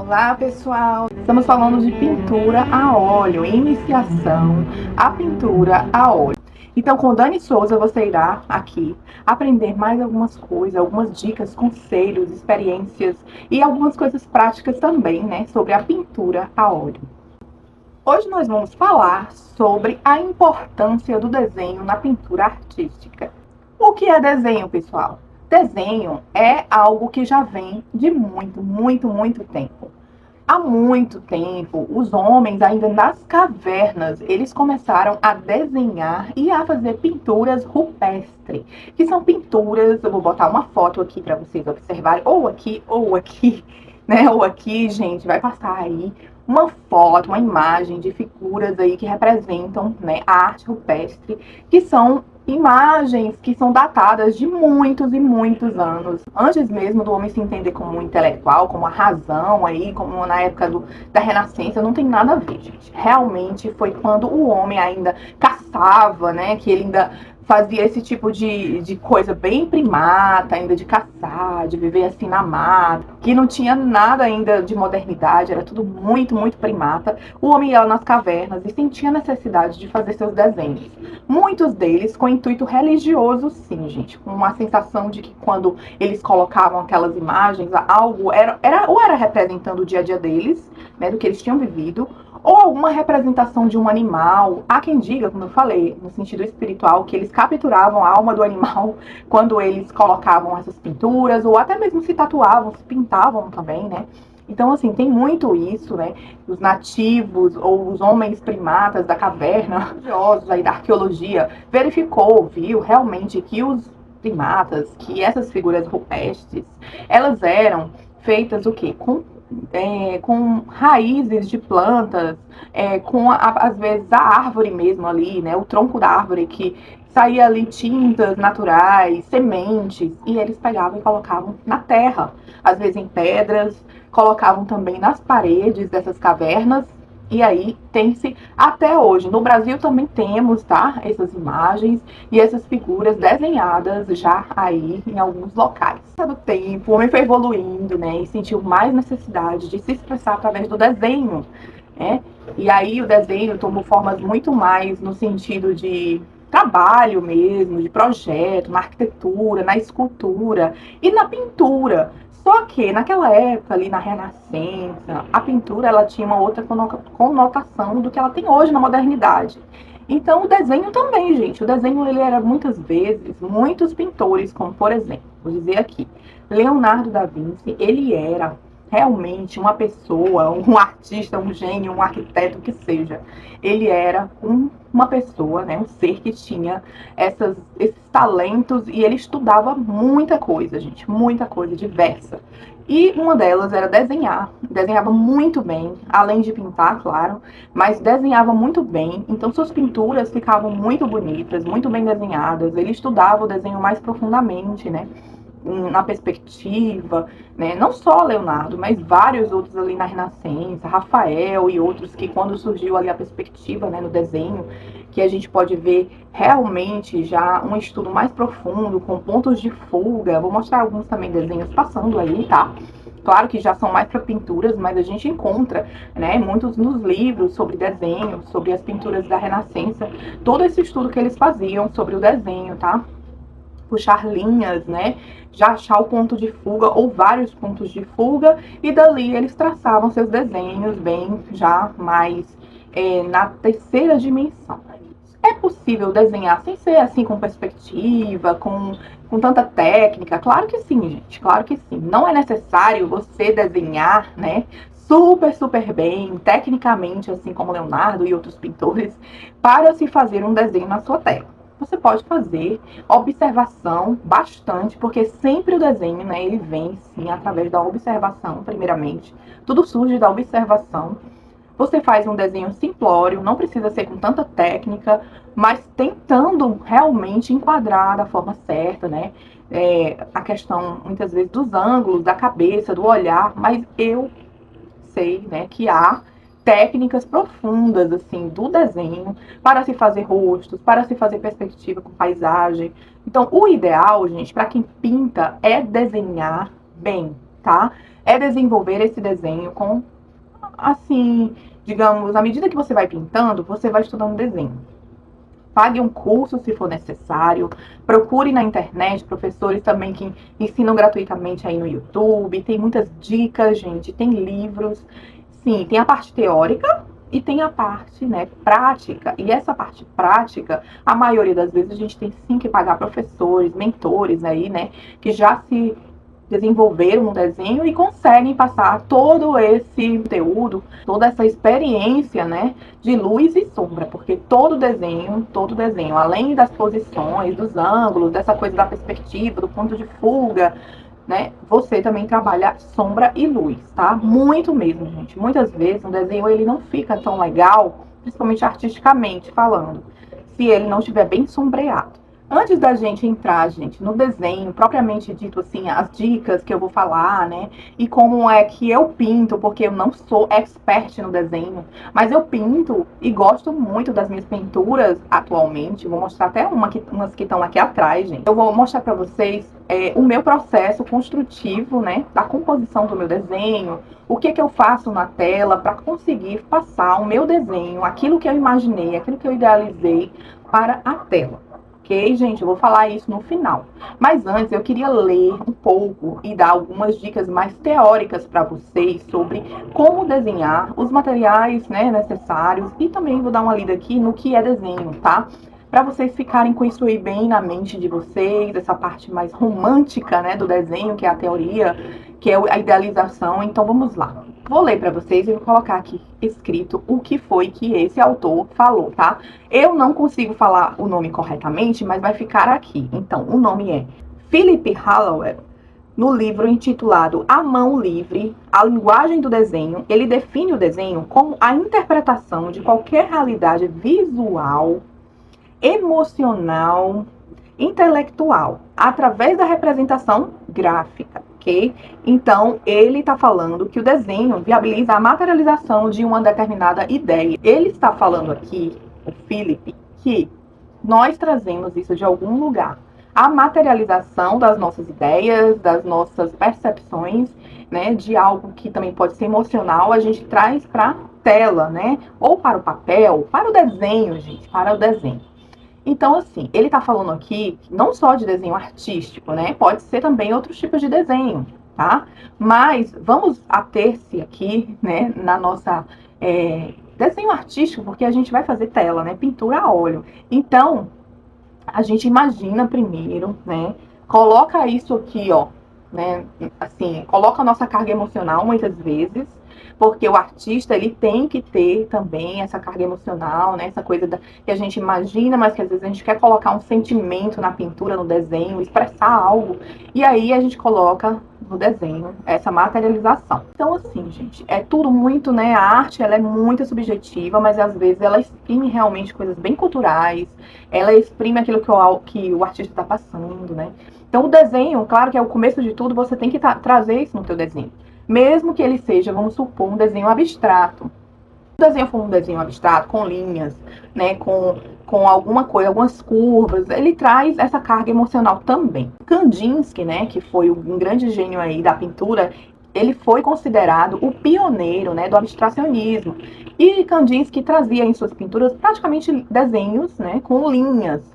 Olá pessoal, estamos falando de pintura a óleo, iniciação à pintura a óleo. Então com Dani Souza você irá aqui aprender mais algumas coisas, algumas dicas, conselhos, experiências e algumas coisas práticas também, né, sobre a pintura a óleo. Hoje nós vamos falar sobre a importância do desenho na pintura artística. O que é desenho, pessoal? Desenho é algo que já vem de muito tempo. Há muito tempo, os homens, ainda nas cavernas, eles começaram a desenhar e a fazer pinturas rupestres, que são pinturas, eu vou botar uma foto aqui para vocês observarem, ou aqui, né? Ou aqui, gente, vai passar aí uma foto, uma imagem de figuras aí que representam, né, a arte rupestre, que são imagens que são datadas de muitos e muitos anos, antes mesmo do homem se entender como um intelectual, como a razão aí, como na época da Renascença, não tem nada a ver, gente. Realmente foi quando o homem ainda caçava, né, que ele ainda fazia esse tipo de coisa bem primata, ainda de caçar, de viver assim na mata, que não tinha nada ainda de modernidade, era tudo muito primata. O homem ia nas cavernas e sentia necessidade de fazer seus desenhos. Muitos deles com intuito religioso, sim, gente, com uma sensação de que quando eles colocavam aquelas imagens, algo era representando o dia a dia deles, né, do que eles tinham vivido, ou alguma representação de um animal. Há quem diga, como eu falei, no sentido espiritual, que eles capturavam a alma do animal quando eles colocavam essas pinturas, ou até mesmo se tatuavam, se pintavam também, né? Então, assim, tem muito isso, né? Os nativos ou os homens primatas da caverna, estudiosos aí da arqueologia, viu realmente que os primatas, que essas figuras rupestres, elas eram feitas o quê? Com raízes de plantas, às vezes a árvore mesmo ali, né? O tronco da árvore que saía ali tintas naturais, sementes, e eles pegavam e colocavam na terra, às vezes em pedras, colocavam também nas paredes dessas cavernas, e aí tem-se até hoje. No Brasil também temos, tá? Essas imagens e essas figuras desenhadas já aí em alguns locais. Do tempo, o homem foi evoluindo, né? E sentiu mais necessidade de se expressar através do desenho, né? E aí o desenho tomou formas muito mais no sentido de trabalho mesmo, de projeto, na arquitetura, na escultura e na pintura. Só que naquela época, ali na Renascença, a pintura ela tinha uma outra conotação do que ela tem hoje na modernidade. Então o desenho também, gente. O desenho ele era muitas vezes, muitos pintores, como por exemplo, vou dizer aqui, Leonardo da Vinci, ele era realmente uma pessoa, um artista, um gênio, um arquiteto, que seja. Ele era uma pessoa, né, um ser que tinha esses talentos e ele estudava muita coisa, gente, muita coisa diversa. E uma delas era desenhar. Desenhava muito bem, além de pintar, claro, mas desenhava muito bem. Então suas pinturas ficavam muito bonitas, muito bem desenhadas. Ele estudava o desenho mais profundamente, né? Na perspectiva, né? Não só Leonardo, mas vários outros ali na Renascença, Rafael e outros que quando surgiu ali a perspectiva, né, no desenho, que a gente pode ver realmente já um estudo mais profundo, com pontos de fuga. Vou mostrar alguns também desenhos passando aí, tá? Claro que já são mais para pinturas, mas a gente encontra, né, muitos nos livros sobre desenho, sobre as pinturas da Renascença, todo esse estudo que eles faziam sobre o desenho, tá? Puxar linhas, né? Já achar o ponto de fuga ou vários pontos de fuga e dali eles traçavam seus desenhos bem já mais na terceira dimensão. É possível desenhar sem ser assim com perspectiva, com tanta técnica? Claro que sim, gente, claro que sim. Não é necessário você desenhar, né, super bem, tecnicamente, assim como Leonardo e outros pintores, para se fazer um desenho na sua tela. Você pode fazer observação bastante, porque sempre o desenho, né, ele vem sim através da observação, primeiramente. Tudo surge da observação. Você faz um desenho simplório, não precisa ser com tanta técnica, mas tentando realmente enquadrar da forma certa, né? A questão, muitas vezes, dos ângulos, da cabeça, do olhar, mas eu sei, né, que há técnicas profundas, assim, do desenho para se fazer rostos, para se fazer perspectiva com paisagem. Então, o ideal, gente, para quem pinta, é desenhar bem, tá? É desenvolver esse desenho com, assim, digamos, à medida que você vai pintando, você vai estudando desenho. Pague um curso se for necessário, procure na internet professores também que ensinam gratuitamente aí no YouTube, tem muitas dicas, gente, tem livros. Sim, tem a parte teórica e tem a parte, né, prática. E essa parte prática, a maioria das vezes a gente tem sim que pagar professores, mentores aí, né, que já se desenvolveram no desenho e conseguem passar todo esse conteúdo, toda essa experiência, né, de luz e sombra, porque todo desenho, além das posições, dos ângulos, dessa coisa da perspectiva, do ponto de fuga, né, você também trabalha sombra e luz, tá? Muito mesmo, gente. Muitas vezes um desenho ele não fica tão legal, principalmente artisticamente falando, se ele não estiver bem sombreado. Antes da gente entrar, gente, no desenho, propriamente dito assim, as dicas que eu vou falar, né? E como é que eu pinto, porque eu não sou expert no desenho, mas eu pinto e gosto muito das minhas pinturas atualmente. Vou mostrar até umas que estão aqui atrás, gente. Eu vou mostrar para vocês o meu processo construtivo, né? Da composição do meu desenho, o que que eu faço na tela para conseguir passar o meu desenho, aquilo que eu imaginei, aquilo que eu idealizei para a tela. Ok, gente? Eu vou falar isso no final. Mas antes eu queria ler um pouco e dar algumas dicas mais teóricas para vocês sobre como desenhar, os materiais, né, necessários, e também vou dar uma lida aqui no que é desenho, tá? Para vocês ficarem com isso aí bem na mente de vocês, essa parte mais romântica, né, do desenho, que é a teoria, que é a idealização. Então vamos lá. Vou ler para vocês e vou colocar aqui escrito o que foi que esse autor falou, tá? Eu não consigo falar o nome corretamente, mas vai ficar aqui. Então, o nome é Philip Hallowell. No livro intitulado A Mão Livre, a linguagem do desenho, ele define o desenho como a interpretação de qualquer realidade visual, emocional, intelectual, através da representação gráfica, ok? Então, ele está falando que o desenho viabiliza a materialização de uma determinada ideia. Ele está falando aqui, o Philip, que nós trazemos isso de algum lugar. A materialização das nossas ideias, das nossas percepções, né, de algo que também pode ser emocional, a gente traz para a tela, né? Ou para o papel, para o desenho, gente, para o desenho. Então, assim, ele está falando aqui não só de desenho artístico, né? Pode ser também outros tipos de desenho, tá? Mas vamos ater-se aqui, né, na nossa desenho artístico, porque a gente vai fazer tela, né? Pintura a óleo. Então, a gente imagina primeiro, né? Coloca isso aqui, ó, né? Assim, coloca a nossa carga emocional muitas vezes, porque o artista ele tem que ter também essa carga emocional, né? Essa coisa que a gente imagina, mas que às vezes a gente quer colocar um sentimento na pintura, no desenho, expressar algo, e aí a gente coloca no desenho essa materialização. Então, assim, gente, é tudo muito, né? A arte ela é muito subjetiva, mas às vezes ela exprime realmente coisas bem culturais, ela exprime aquilo que o artista está passando, né? Então, o desenho, claro que é o começo de tudo, você tem que trazer isso no teu desenho. Mesmo que ele seja, vamos supor, um desenho abstrato. Se o desenho for um desenho abstrato, com linhas, né, com alguma coisa, algumas curvas, ele traz essa carga emocional também. Kandinsky, né, que foi um grande gênio aí da pintura, ele foi considerado o pioneiro, né, do abstracionismo. E Kandinsky trazia em suas pinturas praticamente desenhos, né, com linhas,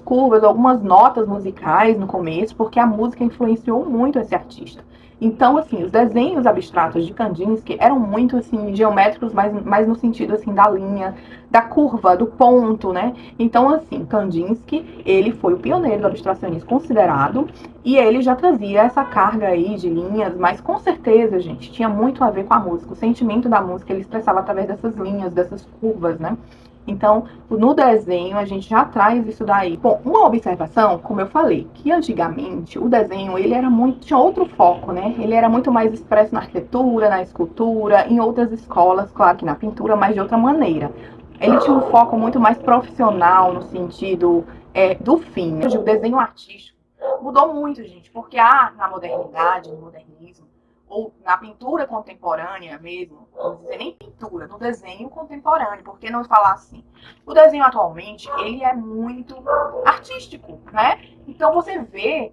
curvas, algumas notas musicais no começo, porque a música influenciou muito esse artista. Então, assim, os desenhos abstratos de Kandinsky eram muito, assim, geométricos, mais no sentido, assim, da linha, da curva, do ponto, né? Então, assim, Kandinsky, ele foi o pioneiro do abstracionismo considerado, e ele já trazia essa carga aí de linhas, mas com certeza, gente, tinha muito a ver com a música. O sentimento da música ele expressava através dessas linhas, dessas curvas, né? Então, no desenho, a gente já traz isso daí. Bom, uma observação, como eu falei, que antigamente o desenho, ele era muito, tinha outro foco, né? Ele era muito mais expresso na arquitetura, na escultura, em outras escolas, claro que na pintura, mas de outra maneira. Ele tinha um foco muito mais profissional, no sentido do fim, né? Hoje, o desenho artístico mudou muito, gente, porque na modernidade, no modernismo, ou na pintura contemporânea mesmo, não dizer nem pintura, no desenho contemporâneo, por que não falar assim? O desenho atualmente, ele é muito artístico, né? Então você vê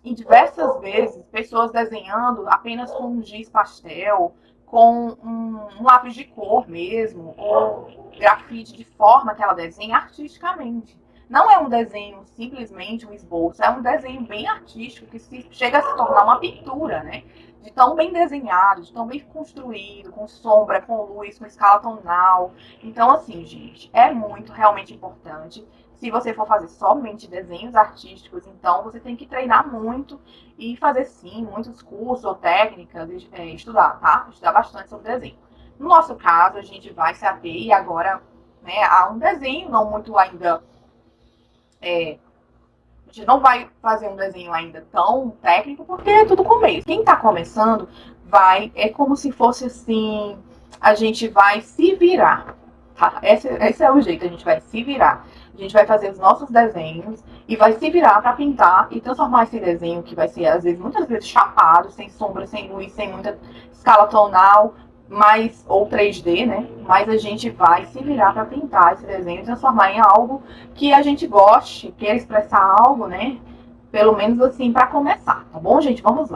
E diversas vezes, pessoas desenhando apenas com um giz pastel, com um lápis de cor mesmo, ou grafite, de forma que ela desenha artisticamente. Não é um desenho simplesmente um esboço, é um desenho bem artístico que chega a se tornar uma pintura, né? De tão bem desenhado, de tão bem construído, com sombra, com luz, com escala tonal. Então, assim, gente, é muito realmente importante. Se você for fazer somente desenhos artísticos, então você tem que treinar muito e fazer, sim, muitos cursos ou técnicas, estudar, tá? Estudar bastante sobre desenho. No nosso caso, a gente vai se ater agora, né, a um desenho não muito ainda. A gente não vai fazer um desenho ainda tão técnico, porque é tudo começo. Quem está começando é como se fosse assim, a gente vai se virar, tá? Esse é o jeito, a gente vai se virar. A gente vai fazer os nossos desenhos e vai se virar para pintar e transformar esse desenho, que vai ser, às vezes, muitas vezes chapado, sem sombra, sem luz, sem muita escala tonal, mas, ou 3D, né? Mas a gente vai se virar para pintar esse desenho e transformar em algo que a gente goste, queira expressar algo, né? Pelo menos assim, para começar, tá bom, gente? Vamos lá.